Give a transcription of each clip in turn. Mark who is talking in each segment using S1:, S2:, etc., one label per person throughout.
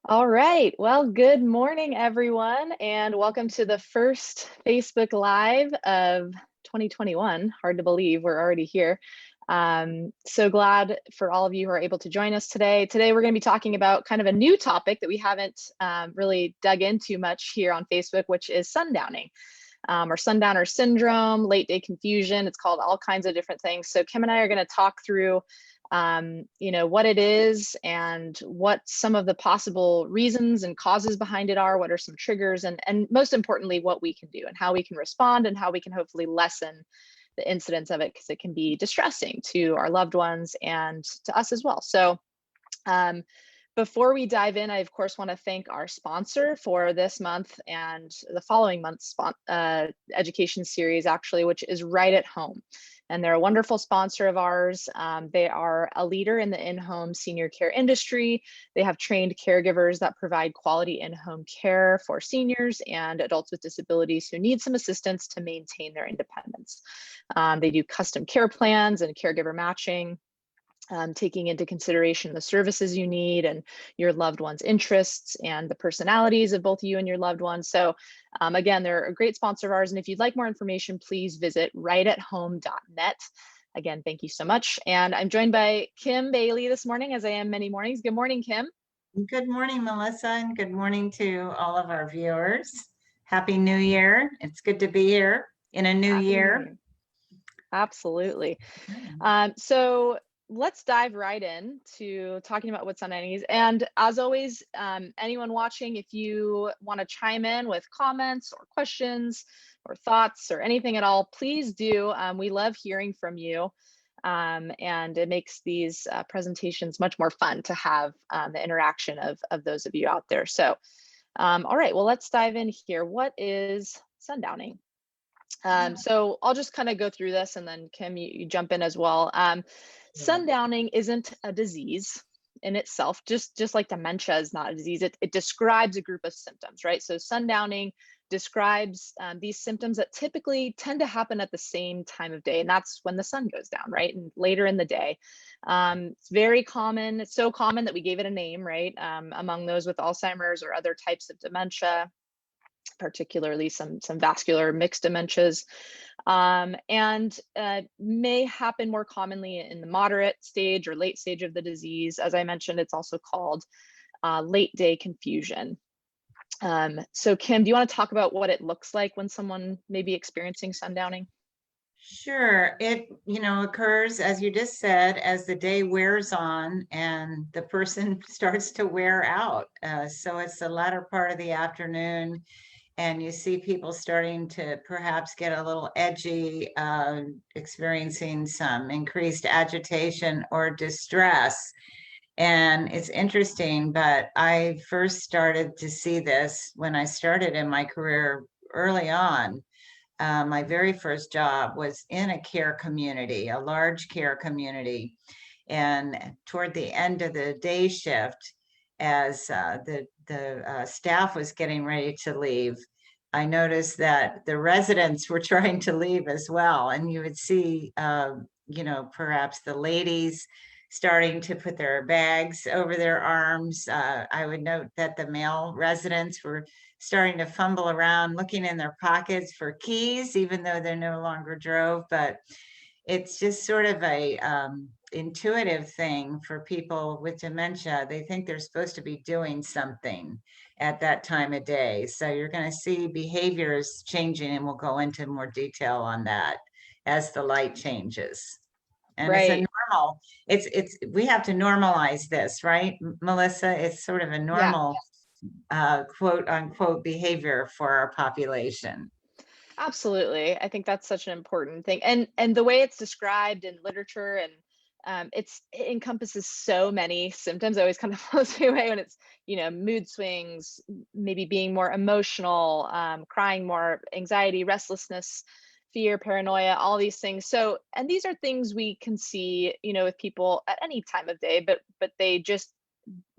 S1: All right. Well, good morning, everyone, and welcome to the first Facebook Live of 2021. Hard to believe we're already here. So glad for all of you who are able to join us today. Today, we're going to be talking about kind of a new topic that we haven't really dug into much here on Facebook, which is sundowning. Or sundowner syndrome, late day confusion. It's called all kinds of different things. So Kim and I are going to talk through what it is and what some of the possible reasons and causes behind it are, what are some triggers, and most importantly, what we can do and how we can respond and how we can hopefully lessen the incidence of it, because it can be distressing to our loved ones and to us as well. So um, before we dive in, I of course want to thank our sponsor for this month and the following month's education series, actually, which is Right at Home. And they're a wonderful sponsor of ours. They are a leader in the in-home senior care industry. They have trained caregivers that provide quality in-home care for seniors and adults with disabilities who need some assistance to maintain their independence. They do custom care plans and caregiver matching, taking into consideration the services you need and your loved one's interests and the personalities of both you and your loved ones. So again, they're a great sponsor of ours. And if you'd like more information, please visit rightathome.net. Again, thank you so much. And I'm joined by Kim Bailey this morning, as I am many mornings. Good morning, Kim.
S2: Good morning, Melissa, and good morning to all of our viewers. Happy New Year. It's good to be here in a new year.
S1: Absolutely. So let's dive right in to talking about what sundowning is. And as always, anyone watching, if you want to chime in with comments or questions or thoughts or anything at all, please do. We love hearing from you. And it makes these presentations much more fun to have the interaction of those of you out there. So, all right, well, let's dive in here. What is sundowning? So I'll just kind of go through this, and then Kim, you jump in as well. Sundowning isn't a disease in itself, just like dementia is not a disease. It describes a group of symptoms, right? So sundowning describes these symptoms that typically tend to happen at the same time of day, and that's when the sun goes down, right? And later in the day. It's very common. It's so common that we gave it a name, right? Among those with Alzheimer's or other types of dementia, particularly some vascular mixed dementias, and may happen more commonly in the moderate stage or late stage of the disease. As I mentioned, it's also called late day confusion. So Kim, do you want to talk about what it looks like when someone may be experiencing sundowning?
S2: Sure. It, occurs, as you just said, as the day wears on and the person starts to wear out. So it's the latter part of the afternoon, and you see people starting to perhaps get a little edgy, experiencing some increased agitation or distress. And it's interesting, but I first started to see this when I started in my career early on. My very first job was in a care community, a large care community. And toward the end of the day shift, as the staff was getting ready to leave, I noticed that the residents were trying to leave as well. And you would see, perhaps the ladies starting to put their bags over their arms. I would note that the male residents were starting to fumble around, looking in their pockets for keys, even though they no longer drove. But it's just sort of a intuitive thing for people with dementia. They think they're supposed to be doing something at that time of day. So you're going to see behaviors changing, and we'll go into more detail on that as the light changes. And it's a
S1: Right.
S2: normal, we have to normalize this, right, Melissa? It's sort of a
S1: Yeah.
S2: normal quote unquote behavior for our population.
S1: Absolutely. I think that's such an important thing. And the way it's described in literature, and it encompasses so many symptoms. It always kind of blows me away when it's, mood swings, maybe being more emotional, crying more, anxiety, restlessness, fear, paranoia, all these things. So, and these are things we can see, with people at any time of day, but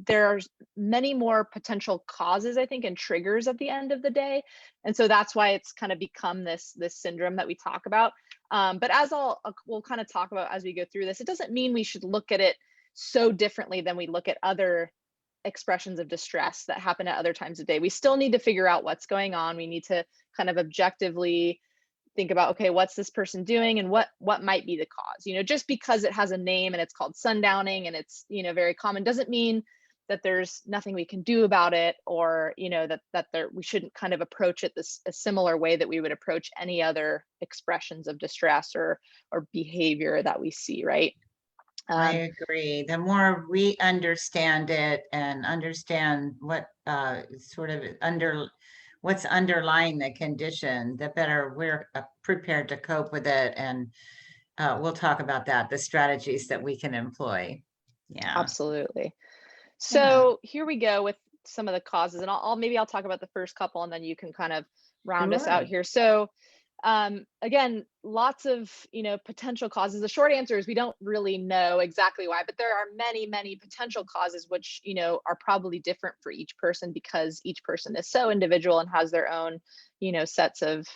S1: there are many more potential causes, I think, and triggers at the end of the day. And so that's why it's kind of become this syndrome that we talk about. But as we'll kind of talk about as we go through this, it doesn't mean we should look at it so differently than we look at other expressions of distress that happen at other times of day. We still need to figure out what's going on. We need to kind of objectively think about, okay, what's this person doing and what might be the cause. Just because it has a name and it's called sundowning and it's, very common, doesn't mean that there's nothing we can do about it, or that we shouldn't kind of approach it a similar way that we would approach any other expressions of distress or behavior that we see, right?
S2: I agree. The more we understand it and understand what sort of what's underlying the condition, the better we're prepared to cope with it. And we'll talk about that, the strategies that we can employ. Yeah.
S1: Absolutely.
S2: Yeah.
S1: So here we go with some of the causes, and maybe I'll talk about the first couple, and then you can kind of round us out
S2: Sure.
S1: here. So again, lots of potential causes. The short answer is we don't really know exactly why, but there are many potential causes, which are probably different for each person, because each person is so individual and has their own sets of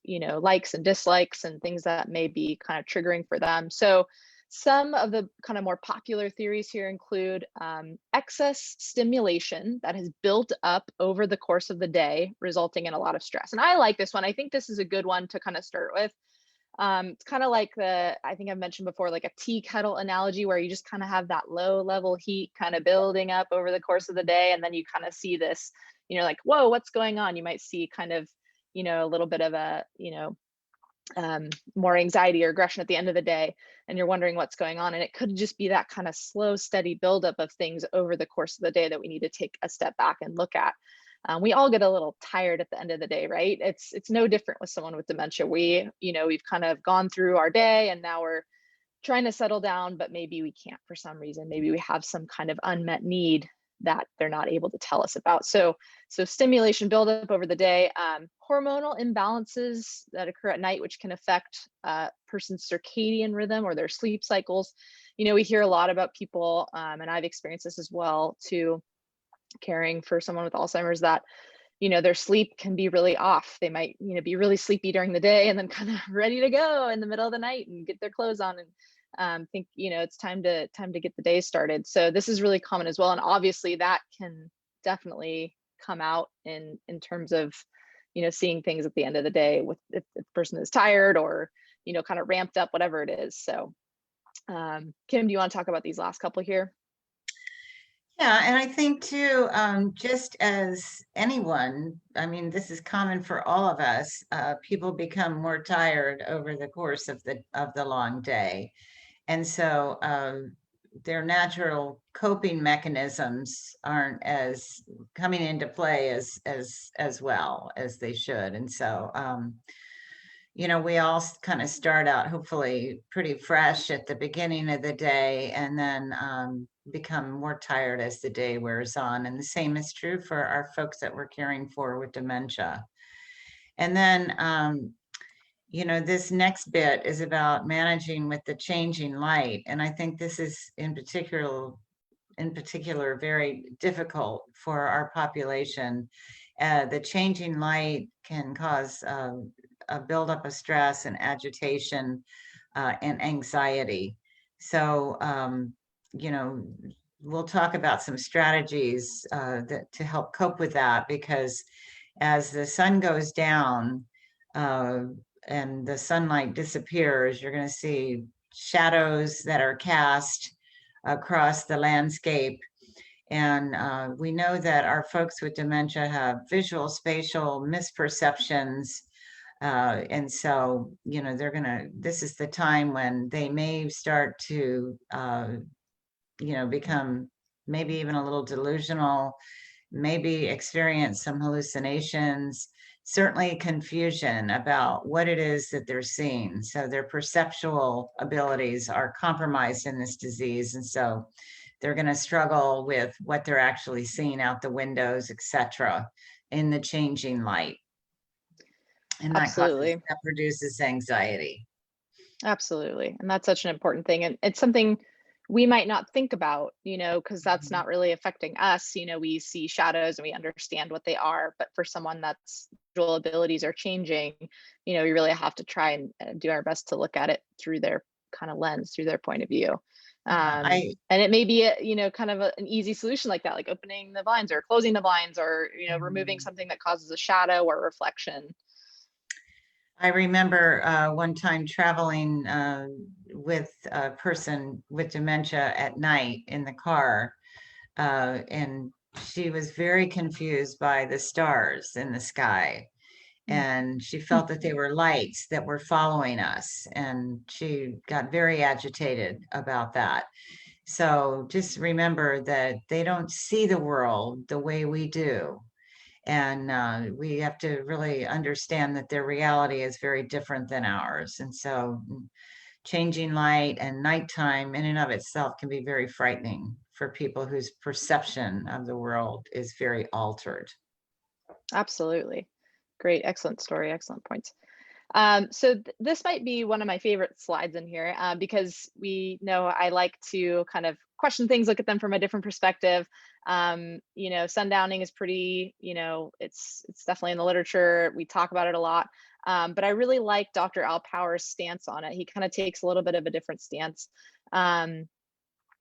S1: likes and dislikes and things that may be kind of triggering for them. So some of the kind of more popular theories here include excess stimulation that has built up over the course of the day, resulting in a lot of stress. And I like this one. I think this is a good one to kind of start with. It's kind of like I think I've mentioned before, like a tea kettle analogy, where you just kind of have that low level heat kind of building up over the course of the day. And then you kind of see this, like, whoa, what's going on? You might see kind of, a little bit of a, more anxiety or aggression at the end of the day, and you're wondering what's going on. And it could just be that kind of slow, steady buildup of things over the course of the day that we need to take a step back and look at. We all get a little tired at the end of the day, right? It's no different with someone with dementia. We've kind of gone through our day and now we're trying to settle down, but maybe we can't for some reason. Maybe we have some kind of unmet need that they're not able to tell us about. So stimulation buildup over the day, hormonal imbalances that occur at night, which can affect a person's circadian rhythm or their sleep cycles. We hear a lot about people, and I've experienced this as well too, caring for someone with Alzheimer's, that their sleep can be really off. They might be really sleepy during the day and then kind of ready to go in the middle of the night and get their clothes on and think it's time to get the day started. So this is really common as well, and obviously that can definitely come out in terms of seeing things at the end of the day with if the person is tired or kind of ramped up, whatever it is. So Kim, do you want to talk about these last couple here?
S2: Yeah, and I think too, just as anyone, I mean, this is common for all of us. People become more tired over the course of the long day, and so their natural coping mechanisms aren't as coming into play as well as they should. And so we all kind of start out hopefully pretty fresh at the beginning of the day, and then become more tired as the day wears on. And the same is true for our folks that we're caring for with dementia. And then, this next bit is about managing with the changing light. And I think this is in particular very difficult for our population. The changing light can cause a buildup of stress and agitation and anxiety. So, we'll talk about some strategies to help cope with that, because as the sun goes down and the sunlight disappears, you're going to see shadows that are cast across the landscape. And we know that our folks with dementia have visual spatial misperceptions. And so, this is the time when they may start to, become maybe even a little delusional, maybe experience some hallucinations, certainly confusion about what it is that they're seeing. So their perceptual abilities are compromised in this disease. And so they're going to struggle with what they're actually seeing out the windows, etc., in the changing light. And
S1: Absolutely.
S2: that produces anxiety.
S1: Absolutely. And that's such an important thing. And it's something we might not think about, because that's not really affecting us. We see shadows and we understand what they are. But for someone that's visual abilities are changing, we really have to try and do our best to look at it through their kind of lens, through their point of view.
S2: Yeah,
S1: And it may be kind of an easy solution like that, like opening the blinds or closing the blinds, or removing
S2: mm,
S1: something that causes a shadow or reflection.
S2: I remember one time traveling with a person with dementia at night in the car, and she was very confused by the stars in the sky. And she
S1: Hmm.
S2: felt that they were lights that were following us, and she got very agitated about that. So just remember that they don't see the world the way we do. And we have to really understand that their reality is very different than ours. And so changing light and nighttime in and of itself can be very frightening for people whose perception of the world is very altered.
S1: Absolutely. Great. Excellent story. Excellent points. So this might be one of my favorite slides in here, because we know I like to kind of question things, look at them from a different perspective. Sundowning is pretty, it's definitely in the literature. We talk about it a lot. But I really like Dr. Al Power's stance on it. He kind of takes a little bit of a different stance. Um,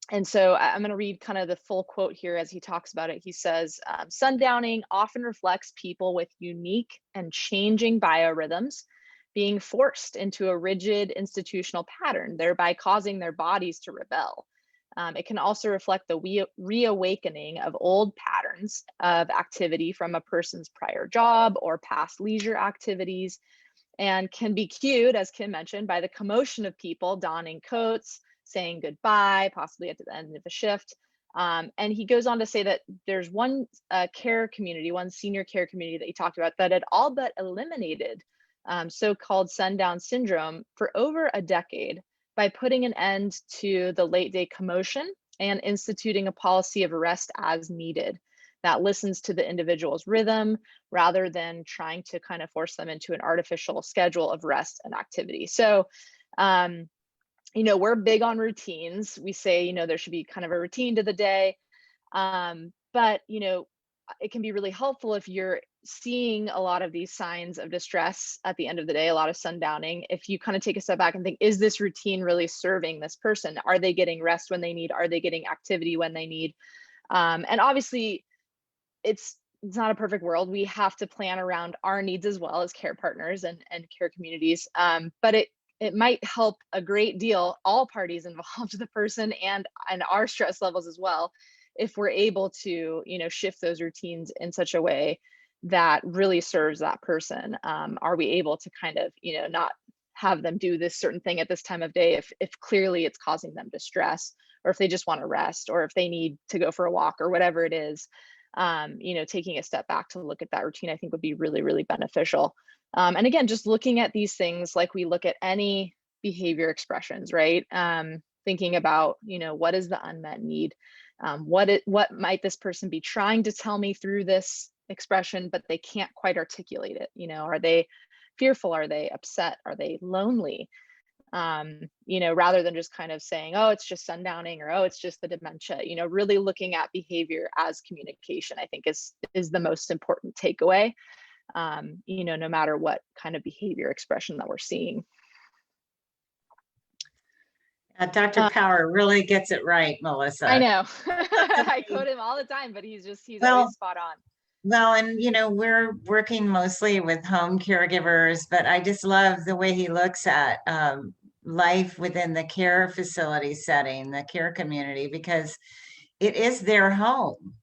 S1: and so I'm going to read kind of the full quote here as he talks about it. He says, Sundowning often reflects people with unique and changing biorhythms being forced into a rigid institutional pattern, thereby causing their bodies to rebel. It can also reflect the reawakening of old patterns of activity from a person's prior job or past leisure activities, and can be cued, as Kim mentioned, by the commotion of people donning coats, saying goodbye, possibly at the end of a shift. And he goes on to say that there's one care community, one senior care community that he talked about that had all but eliminated so-called sundown syndrome for over a decade by putting an end to the late day commotion and instituting a policy of rest as needed that listens to the individual's rhythm rather than trying to kind of force them into an artificial schedule of rest and activity. So, we're big on routines. We say, there should be kind of a routine to the day. But, it can be really helpful if you're seeing a lot of these signs of distress at the end of the day, a lot of sundowning. If you kind of take a step back and think, is this routine really serving this person? Are they getting rest when they need? Are they getting activity when they need? And obviously, it's not a perfect world. We have to plan around our needs as well as care partners and care communities. But it might help a great deal, all parties involved, the person and our stress levels as well, if we're able to, shift those routines in such a way that really serves that person. Are we able to kind of, not have them do this certain thing at this time of day if clearly it's causing them distress, or if they just want to rest, or if they need to go for a walk or whatever it is. Taking a step back to look at that routine, I think would be really, really beneficial. And again, just looking at these things like we look at any behavior expressions, right? Thinking about, what is the unmet need? What might this person be trying to tell me through this expression, but they can't quite articulate it? Are they fearful? Are they upset? Are they lonely? Rather than just kind of saying, oh, it's just sundowning, or oh, it's just the dementia, really looking at behavior as communication, I think is the most important takeaway, no matter what kind of behavior expression that we're seeing.
S2: Dr. Power really gets it right,
S1: I
S2: Melissa.
S1: know. I quote him all the time, but he's
S2: Well,
S1: always spot on.
S2: well, and we're working mostly with home caregivers, but I just love the way he looks at life within the care facility setting, the care community, because it is their home.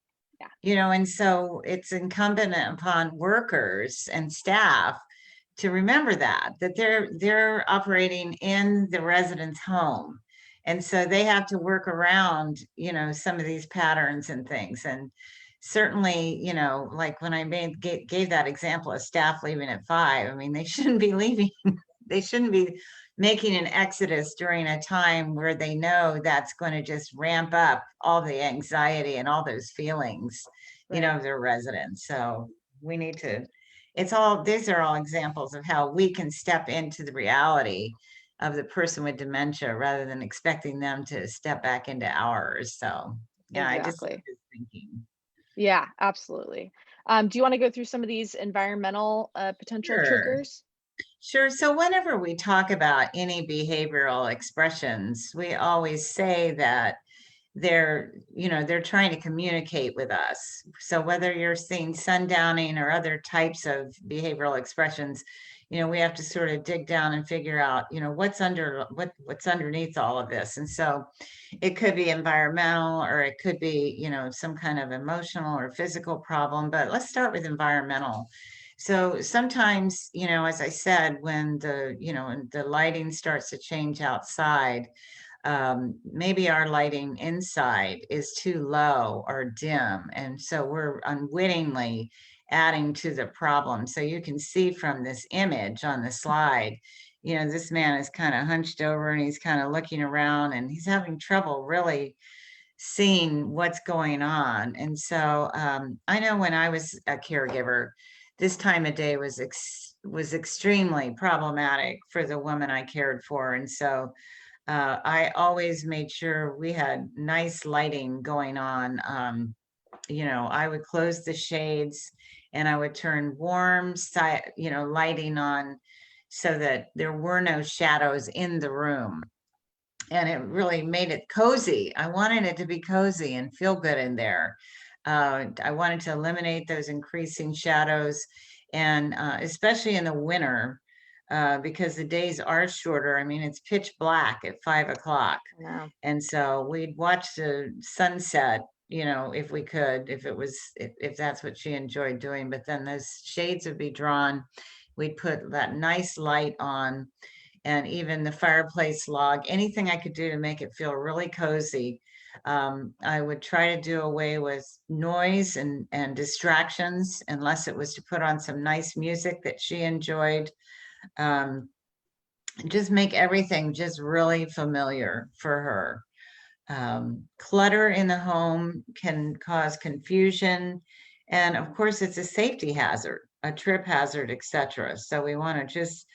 S1: Yeah.
S2: And so it's incumbent upon workers and staff to remember that they're operating in the resident's home. And so they have to work around, some of these patterns and things. And certainly, like when I gave that example of staff leaving at 5, I mean, they shouldn't be leaving. They shouldn't be making an exodus during a time where they know that's going to just ramp up all the anxiety and all those feelings,
S1: Right.
S2: of their residents. So we need to, these are all examples of how we can step into the reality of the person with dementia rather than expecting them to step back into ours. So yeah, I just love
S1: Exactly.
S2: his thinking.
S1: Yeah, absolutely. Do you want to go through some of these environmental potential
S2: Sure.
S1: triggers?
S2: Sure. So whenever we talk about any behavioral expressions, we always say that they're trying to communicate with us. So whether you're seeing sundowning or other types of behavioral expressions, we have to sort of dig down and figure out, what's underneath all of this. And so it could be environmental, or it could be, some kind of emotional or physical problem. But let's start with environmental. So sometimes, as I said, when the lighting starts to change outside, maybe our lighting inside is too low or dim. And so we're unwittingly adding to the problem. So you can see from this image on the slide, this man is kind of hunched over and he's kind of looking around and he's having trouble really seeing what's going on. And so I know when I was a caregiver, this time of day was extremely problematic for the woman I cared for. And so I always made sure we had nice lighting going on. I would close the shades and I would turn warm lighting on so that there were no shadows in the room. And it really made it cozy. I wanted it to be cozy and feel good in there. I wanted to eliminate those increasing shadows, and especially in the winter, because the days are shorter. I mean, it's pitch black at 5 o'clock.
S1: Yeah.
S2: And so we'd watch the sunset, if we could, if that's what she enjoyed doing. But then those shades would be drawn. We'd put that nice light on, and even the fireplace log, anything I could do to make it feel really cozy. I would try to do away with noise and distractions, unless it was to put on some nice music that she enjoyed. Just make everything just really familiar for her. Clutter in the home can cause confusion. And of course, it's a safety hazard, a trip hazard, etc. So we want to just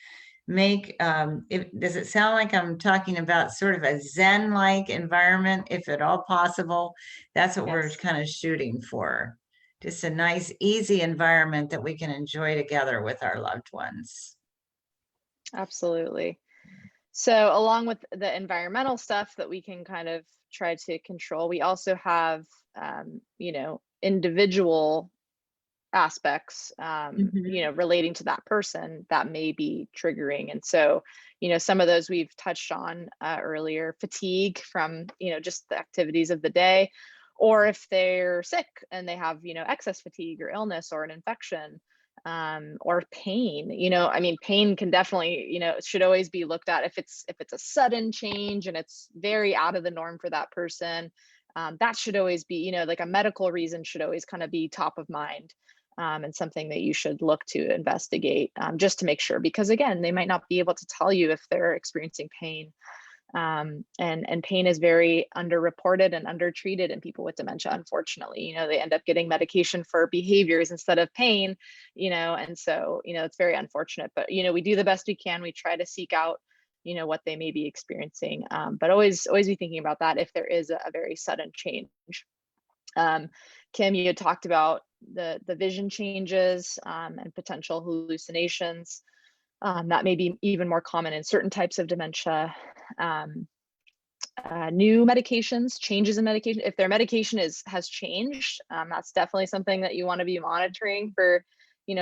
S2: does it sound like I'm talking about sort of a Zen-like environment, if at all possible? That's what we're
S1: Yes.
S2: kind of shooting for. Just a nice, easy environment that we can enjoy together with our loved ones.
S1: Absolutely. So along with the environmental stuff that we can kind of try to control, we also have, individual aspects, relating to that person that may be triggering. And so, some of those we've touched on earlier: fatigue from, just the activities of the day, or if they're sick and they have, excess fatigue or illness or an infection, or pain. I mean, pain can definitely, should always be looked at if it's a sudden change and it's very out of the norm for that person. That should always be, like a medical reason should always kind of be top of mind, and something that you should look to investigate, just to make sure, because again, they might not be able to tell you if they're experiencing pain. And pain is very underreported and undertreated in people with dementia. Unfortunately, they end up getting medication for behaviors instead of pain, and so, it's very unfortunate. But, we do the best we can. We try to seek out, what they may be experiencing, but always be thinking about that if there is a very sudden change. Kim, you had talked about the vision changes, and potential hallucinations. That may be even more common in certain types of dementia. Um, New medications, changes in medication. If their medication has changed, that's definitely something that you want to be monitoring for,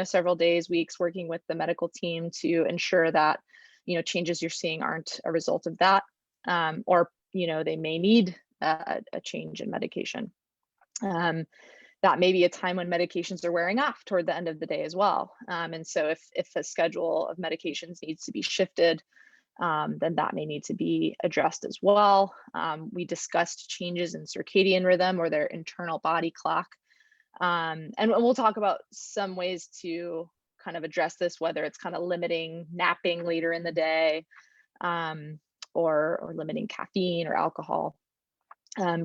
S1: several days, weeks, working with the medical team to ensure that, changes you're seeing aren't a result of that, or, they may need a change in medication. That may be a time when medications are wearing off toward the end of the day as well. And so if a schedule of medications needs to be shifted, then that may need to be addressed as well. We discussed changes in circadian rhythm or their internal body clock. And we'll talk about some ways to kind of address this, whether it's kind of limiting napping later in the day, or limiting caffeine or alcohol.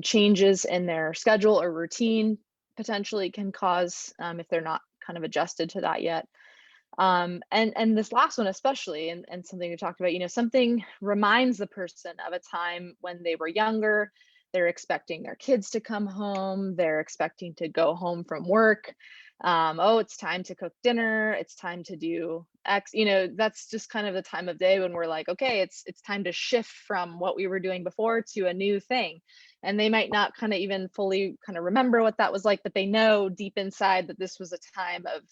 S1: Changes in their schedule or routine potentially can cause, if they're not kind of adjusted to that yet. And this last one especially, and something we talked about, something reminds the person of a time when they were younger, they're expecting their kids to come home, they're expecting to go home from work. Oh, it's time to cook dinner, it's time to do X, that's just kind of the time of day when we're like, okay, it's time to shift from what we were doing before to a new thing. And they might not kind of even fully kind of remember what that was like, but they know deep inside that this was a time of,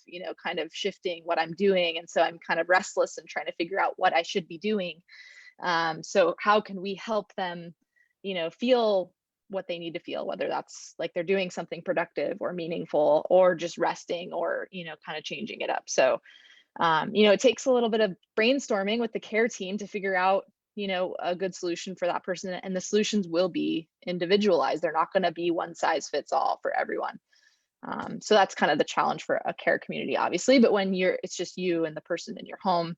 S1: kind of shifting what I'm doing. And so I'm kind of restless and trying to figure out what I should be doing. So how can we help them, feel what they need to feel, whether that's like they're doing something productive or meaningful or just resting or, kind of changing it up. So, it takes a little bit of brainstorming with the care team to figure out, a good solution for that person. And the solutions will be individualized. They're not going to be one size fits all for everyone. So that's kind of the challenge for a care community, obviously. But when it's just you and the person in your home,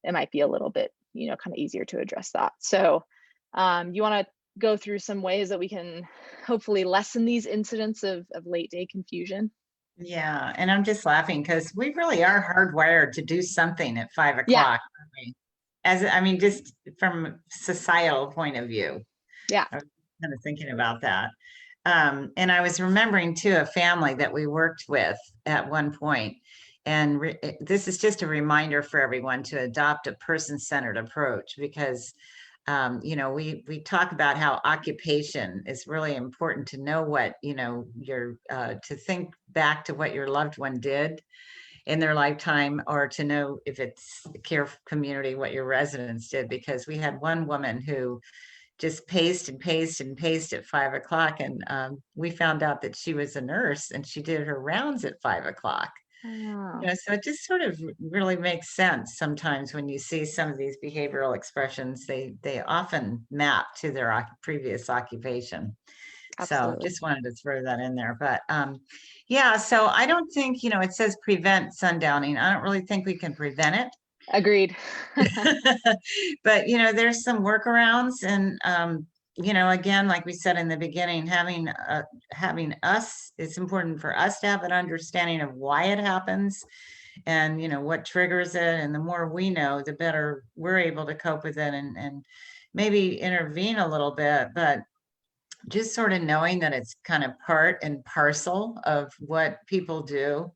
S1: it might be a little bit, kind of easier to address that. So you want to go through some ways that we can hopefully lessen these incidents of late day confusion?
S2: Yeah, and I'm just laughing because we really are hardwired to do something at 5
S1: Yeah.
S2: o'clock, aren't we? I mean, just from a societal point of view.
S1: Yeah.
S2: I was kind of thinking about that. And I was remembering too a family that we worked with at one point. And this is just a reminder for everyone to adopt a person-centered approach because we talk about how occupation is really important to know what, to think back to what your loved one did in their lifetime, or to know if it's the care community, what your residents did, because we had one woman who just paced and paced and paced at 5 o'clock. And we found out that she was a nurse and she did her rounds at 5 o'clock.
S1: Oh,
S2: So it just sort of really makes sense sometimes when you see some of these behavioral expressions, they often map to their previous occupation. So
S1: absolutely.
S2: just wanted to throw that in there. But yeah, so I don't think, it says prevent sundowning. I don't really think we can prevent it.
S1: Agreed.
S2: But there's some workarounds, and again, like we said in the beginning, having us, it's important for us to have an understanding of why it happens and what triggers it. And the more we know, the better we're able to cope with it and maybe intervene a little bit. But just sort of knowing that it's kind of part and parcel of what people do,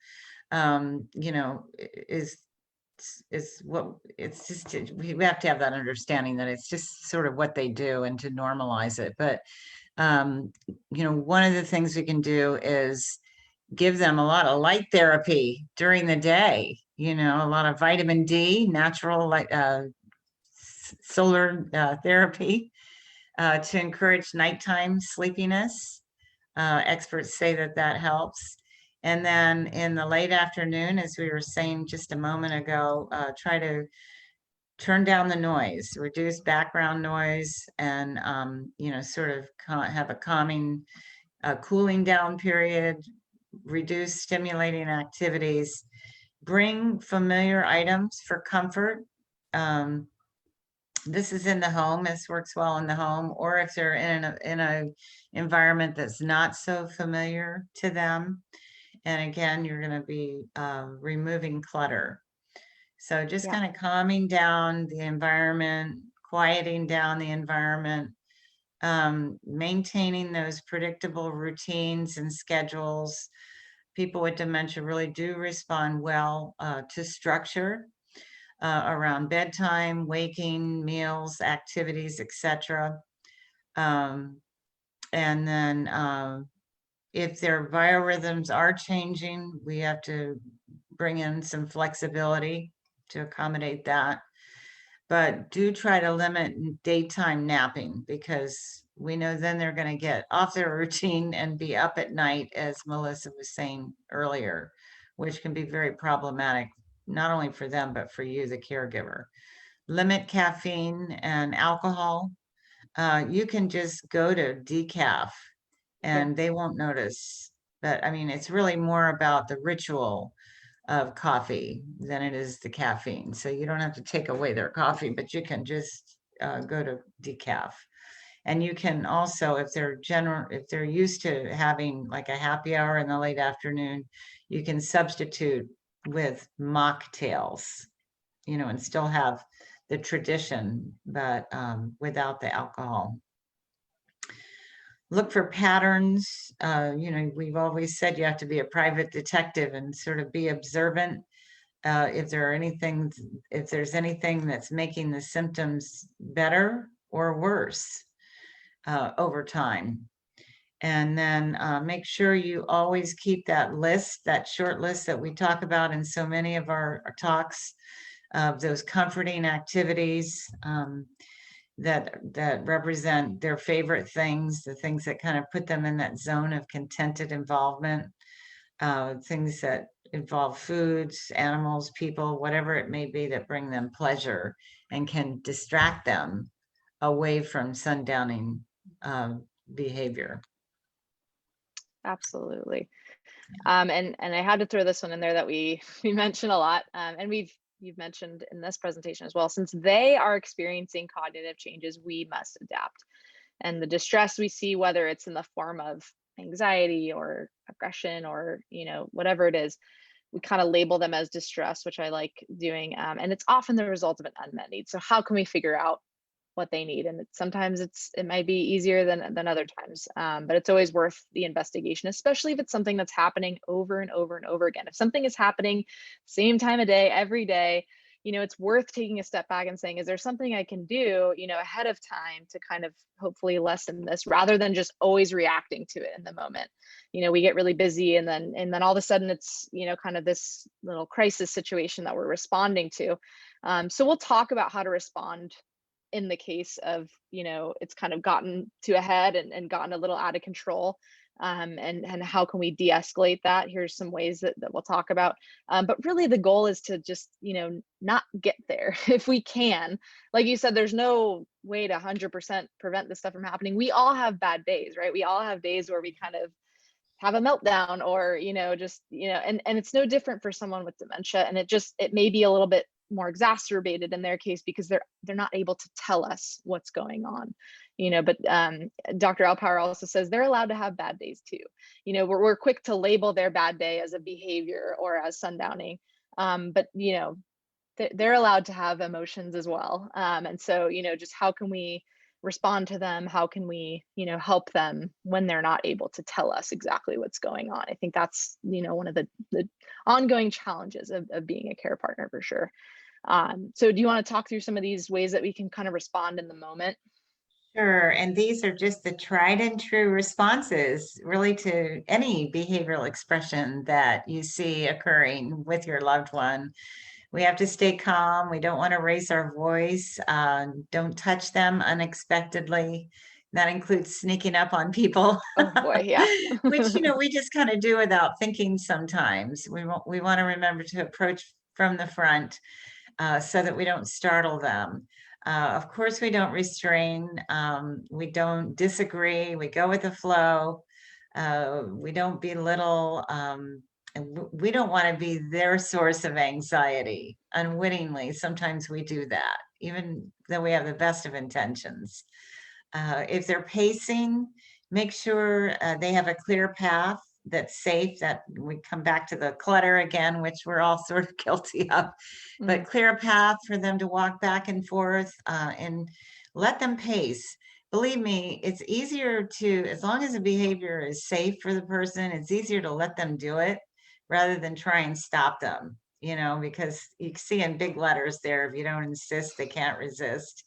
S2: is what it's just, we have to have that understanding that it's just sort of what they do and to normalize it. But one of the things we can do is give them a lot of light therapy during the day, a lot of vitamin D, natural light, solar therapy to encourage nighttime sleepiness. Experts say that helps. And then in the late afternoon, as we were saying just a moment ago, try to turn down the noise, reduce background noise, and sort of have a calming, cooling down period, reduce stimulating activities, bring familiar items for comfort. This is in the home. This works well in the home, or if they're in a environment that's not so familiar to them. And again, you're going to be removing clutter. So just
S1: Yeah.
S2: kind of calming down the environment, quieting down the environment, maintaining those predictable routines and schedules. People with dementia really do respond well to structure around bedtime, waking, meals, activities, etc. And then if their biorhythms are changing, we have to bring in some flexibility to accommodate that. But do try to limit daytime napping, because we know then they're going to get off their routine and be up at night, as Melissa was saying earlier, which can be very problematic, not only for them, but for you, the caregiver. Limit caffeine and alcohol. You can just go to decaf
S1: Okay.
S2: and they won't notice. But I mean, it's really more about the ritual of coffee than it is the caffeine. So you don't have to take away their coffee, but you can just go to decaf. And you can also, if they're used to having like a happy hour in the late afternoon, you can substitute with mocktails, and still have the tradition, but without the alcohol. look for patterns. We've always said you have to be a private detective and sort of be observant. If there's anything that's making the symptoms better or worse over time. And then make sure you always keep that list, that short list that we talk about in so many of our talks, of those comforting activities that represent their favorite things, the things that kind of put them in that zone of contented involvement, things that involve foods, animals, people, whatever it may be that bring them pleasure and can distract them away from sundowning behavior.
S1: Absolutely. And I had to throw this one in there that we we mention a lot, and you've mentioned in this presentation as well. Since they are experiencing cognitive changes, we must adapt. And the distress we see, whether it's in the form of anxiety or aggression or whatever it is, we kind of label them as distress, which I like doing. And it's often the result of an unmet need. So how can we figure out what they need? And sometimes it might be easier than other times, but it's always worth the investigation, especially if it's something that's happening over and over and over again. If something is happening same time of day every day, it's worth taking a step back and saying, is there something I can do ahead of time to kind of hopefully lessen this, rather than just always reacting to it in the moment. We get really busy, and then all of a sudden it's kind of this little crisis situation that we're responding to. So we'll talk about how to respond in the case of it's kind of gotten to a head and gotten a little out of control, and how can we de-escalate that. Here's some ways that we'll talk about, but really the goal is to just not get there if we can. Like you said, there's no way to 100% prevent this stuff from happening. We all have bad days, right? We all have days where we kind of have a meltdown, or just and it's no different for someone with dementia, and it may be a little bit more exacerbated in their case because they're not able to tell us what's going on. But Dr. Alpower also says they're allowed to have bad days too. We're quick to label their bad day as a behavior or as sundowning, but they're allowed to have emotions as well. And so just how can we respond to them? How can we help them when they're not able to tell us exactly what's going on? I think that's one of the ongoing challenges of being a care partner, for sure. So do you want to talk through some of these ways that we can kind of respond in the moment?
S2: Sure. And these are just the tried and true responses, really, to any behavioral expression that you see occurring with your loved one. We have to stay calm. We don't want to raise our voice. Don't touch them unexpectedly. That includes sneaking up on people,
S1: Oh boy, yeah.
S2: which we just kind of do without thinking sometimes. We want to remember to approach from the front so that we don't startle them. Of course, we don't restrain. We don't disagree. We go with the flow. We don't belittle. And we don't want to be their source of anxiety unwittingly. Sometimes we do that, even though we have the best of intentions. If they're pacing, make sure they have a clear path that's safe. That we come back to the clutter again, which we're all sort of guilty of, but clear a path for them to walk back and forth, and let them pace. Believe me, it's easier to, as long as the behavior is safe for the person, it's easier to let them do it rather than try and stop them, because you see in big letters there, if you don't insist, they can't resist.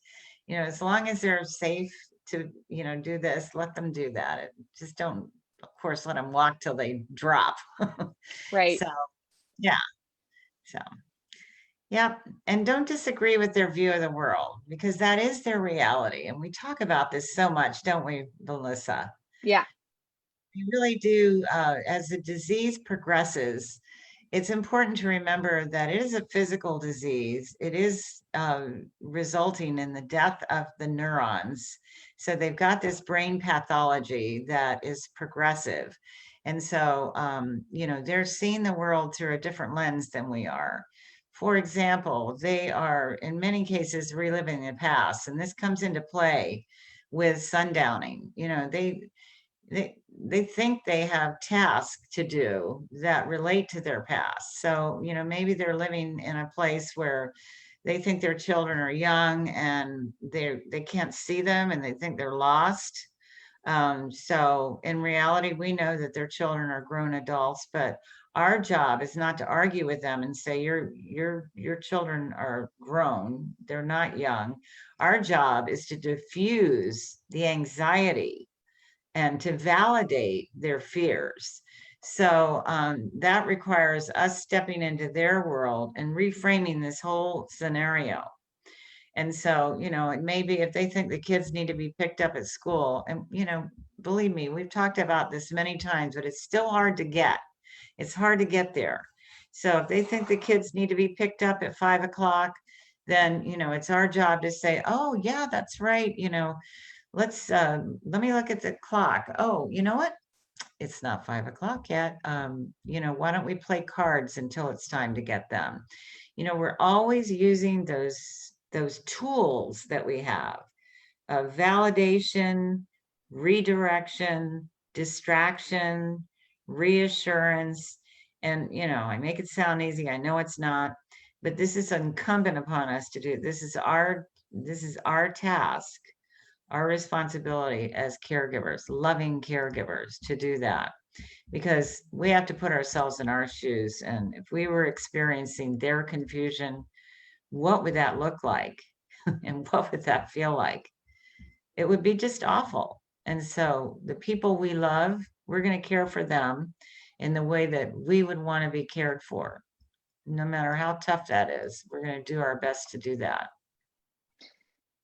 S2: As long as they're safe to, do this, let them do that. Just don't, of course, let them walk till they drop.
S1: Right.
S2: So, yeah. So, yeah. And don't disagree with their view of the world, because that is their reality. And we talk about this so much, don't we, Melissa?
S1: Yeah.
S2: We really do. As the disease progresses, it's important to remember that it is a physical disease. It is resulting in the death of the neurons. So they've got this brain pathology that is progressive. And so, they're seeing the world through a different lens than we are. For example, they are, in many cases, reliving the past. And this comes into play with sundowning. They think they have tasks to do that relate to their past. So, maybe they're living in a place where they think their children are young and they can't see them and they think they're lost. So in reality, we know that their children are grown adults, but our job is not to argue with them and say your children are grown, they're not young. Our job is to diffuse the anxiety and to validate their fears. So that requires us stepping into their world and reframing this whole scenario. And so, maybe if they think the kids need to be picked up at school, and, believe me, we've talked about this many times, but it's still hard to get. It's hard to get there. So if they think the kids need to be picked up at 5 o'clock, then, it's our job to say, oh, yeah, that's right. Let me look at the clock. Oh, you know what? It's not 5 o'clock yet. Why don't we play cards until it's time to get them? We're always using those tools that we have of validation, redirection, distraction, reassurance. And, I make it sound easy. I know it's not, but this is incumbent upon us to do. This is our task, our responsibility as caregivers, loving caregivers, to do that, because we have to put ourselves in our shoes. And if we were experiencing their confusion, what would that look like? And what would that feel like? It would be just awful. And so the people we love, we're going to care for them in the way that we would want to be cared for. No matter how tough that is, we're going to do our best to do that.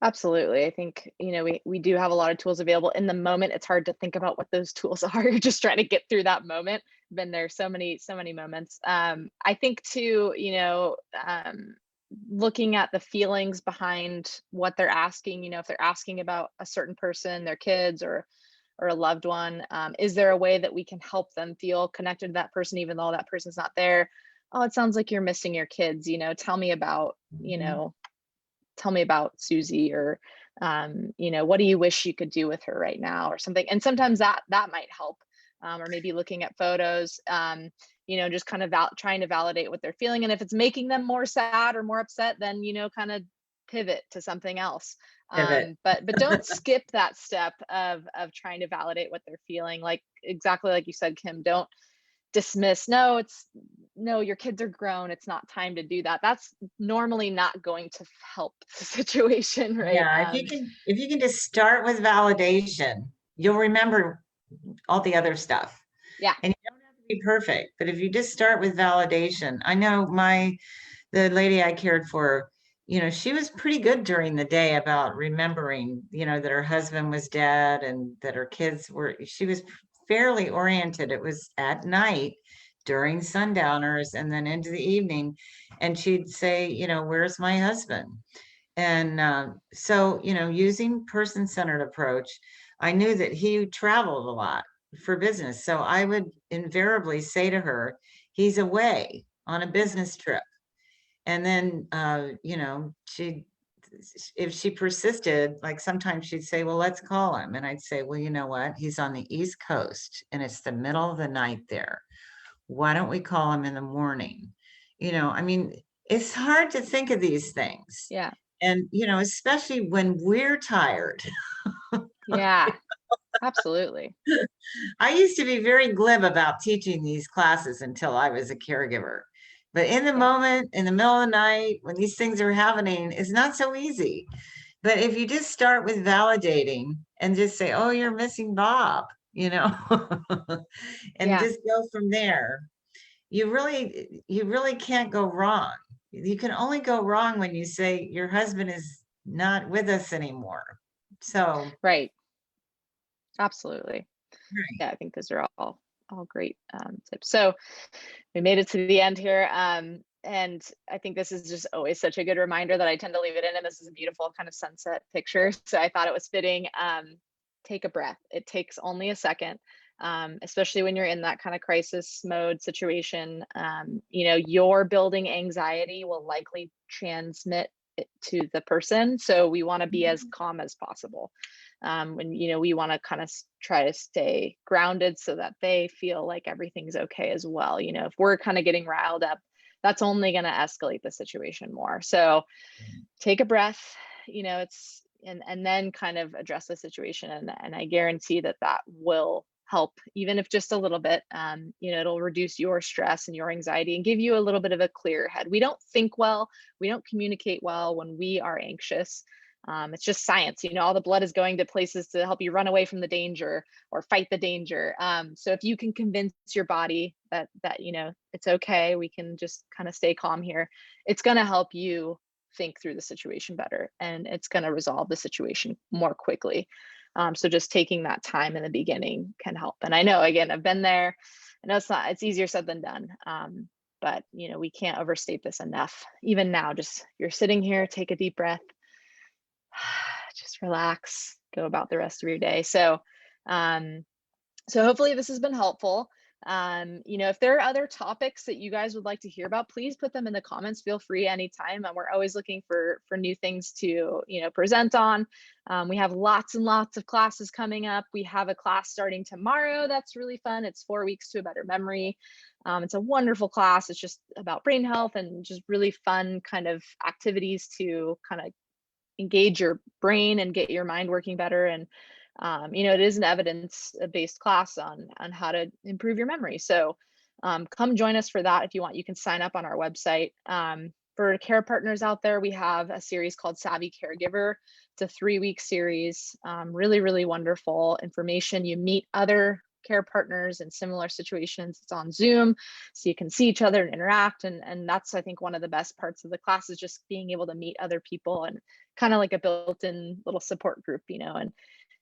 S1: Absolutely. I think, we do have a lot of tools available. In the moment, it's hard to think about what those tools are. You're just trying to get through that moment. Been there so many moments. I think too, looking at the feelings behind what they're asking, if they're asking about a certain person, their kids or a loved one, is there a way that we can help them feel connected to that person, even though that person's not there? Oh, it sounds like you're missing your kids. Tell me about,
S2: Mhm.
S1: tell me about Susie, or what do you wish you could do with her right now, or something. And sometimes that might help. Or maybe looking at photos, just kind of trying to validate what they're feeling. And if it's making them more sad or more upset, then kind of pivot to something else.
S2: Pivot.
S1: But don't skip that step of trying to validate what they're feeling. Like exactly like you said, Kim, don't dismiss, no, your kids are grown, it's not time to do that. That's normally not going to help the situation, right?
S2: Yeah, if you can just start with validation, you'll remember all the other stuff.
S1: Yeah.
S2: And you don't have to be perfect, but if you just start with validation. I know the lady I cared for, she was pretty good during the day about remembering, that her husband was dead and that her kids she was fairly oriented. It was at night during sundowners and then into the evening. And she'd say, where's my husband? And so, using person-centered approach, I knew that he traveled a lot for business. So I would invariably say to her, he's away on a business trip. And then, if she persisted, like sometimes she'd say, well, let's call him. And I'd say, well, you know what? He's on the East Coast and it's the middle of the night there. Why don't we call him in the morning? I mean, it's hard to think of these things.
S1: Yeah.
S2: And, especially when we're tired.
S1: Yeah. Absolutely.
S2: I used to be very glib about teaching these classes until I was a caregiver. But in the
S1: Yeah.
S2: moment, in the middle of the night, when these things are happening, it's not so easy. But if you just start with validating and just say, oh, you're missing Bob, and
S1: Yeah.
S2: just go from there, you really can't go wrong. You can only go wrong when you say your husband is not with us anymore. So,
S1: Right. Absolutely.
S2: right.
S1: Yeah, I think those are all great tips. So we made it to the end here. And I think this is just always such a good reminder that I tend to leave it in. And this is a beautiful kind of sunset picture. So I thought it was fitting. Take a breath. It takes only a second, especially when you're in that kind of crisis mode situation. Your building anxiety will likely transmit it to the person. So we want to be as calm as possible. When we want to kind of try to stay grounded so that they feel like everything's okay as well. If we're kind of getting riled up, that's only going to escalate the situation more. So take a breath. It's and then kind of address the situation. And I guarantee that that will help, even if just a little bit. It'll reduce your stress and your anxiety and give you a little bit of a clearer head. We don't think well, we don't communicate well when we are anxious. It's just science, all the blood is going to places to help you run away from the danger or fight the danger. So if you can convince your body that it's okay, we can just kind of stay calm here, it's going to help you think through the situation better, and it's going to resolve the situation more quickly. So just taking that time in the beginning can help. And I know, again, I've been there. I know it's easier said than done. But we can't overstate this enough. Even now, just you're sitting here, take a deep breath, just relax, go about the rest of your day. So hopefully this has been helpful. If there are other topics that you guys would like to hear about, please put them in the comments. Feel free anytime. And we're always looking for new things to, present on. We have lots and lots of classes coming up. We have a class starting tomorrow that's really fun. It's 4 weeks to a better memory. It's a wonderful class. It's just about brain health and just really fun kind of activities to kind of engage your brain and get your mind working better. And it is an evidence-based class on how to improve your memory. So come join us for that if you want. You can sign up on our website. For care partners out there, we have a series called Savvy Caregiver. It's a 3-week series. Really, really wonderful information. You meet other care partners in similar situations. It's on Zoom, so you can see each other and interact. And that's, I think, one of the best parts of the class, is just being able to meet other people and kind of like a built-in little support group,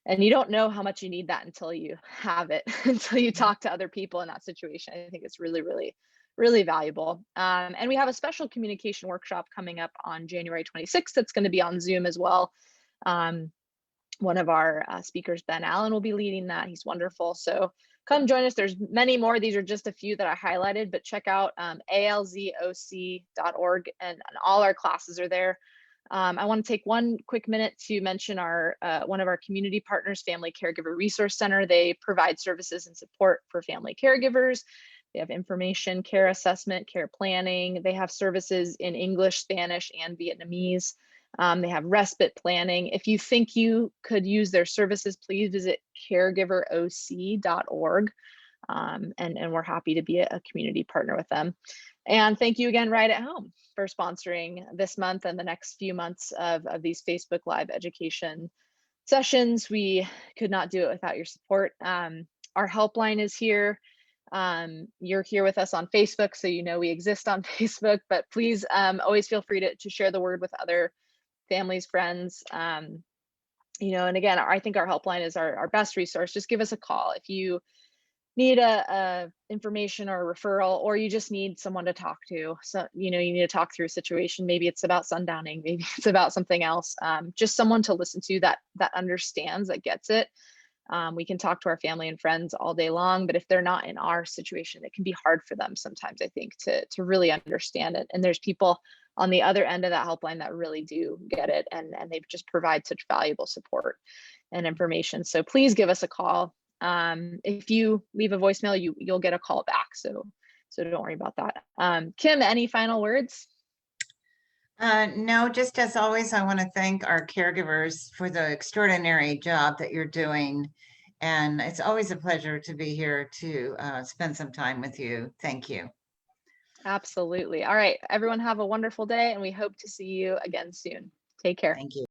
S1: and you don't know how much you need that until you have it, until you talk to other people in that situation. I think it's really, really, really valuable. And we have a special communication workshop coming up on January 26th. That's going to be on Zoom as well. One of our speakers, Ben Allen, will be leading that. He's wonderful. So come join us. There's many more. These are just a few that I highlighted, but check out alzoc.org, and all our classes are there. I want to take one quick minute to mention our one of our community partners, Family Caregiver Resource Center. They provide services and support for family caregivers. They have information, care assessment, care planning. They have services in English, Spanish, and Vietnamese. They have respite planning. If you think you could use their services, please visit caregiveroc.org. And we're happy to be a community partner with them. And thank you again, Right at Home, for sponsoring this month and the next few months of these Facebook Live education sessions. We could not do it without your support. Our helpline is here. You're here with us on Facebook, so we exist on Facebook, but please always feel free to share the word with other families, friends. And again, I think our helpline is our best resource. Just give us a call if you need a information or a referral, or you just need someone to talk to. So you need to talk through a situation. Maybe it's about sundowning, maybe it's about something else. Just someone to listen to that understands, that gets it. We can talk to our family and friends all day long, but if they're not in our situation, it can be hard for them sometimes, I think, to really understand it. And there's people on the other end of that helpline that really do get it, and they just provide such valuable support and information. So please give us a call. If you leave a voicemail, you'll get a call back. So don't worry about that. Kim, any final words?
S2: No, just as always, I want to thank our caregivers for the extraordinary job that you're doing. And it's always a pleasure to be here to spend some time with you. Thank you.
S1: Absolutely. All right, everyone, have a wonderful day, and we hope to see you again soon. Take care.
S2: Thank you.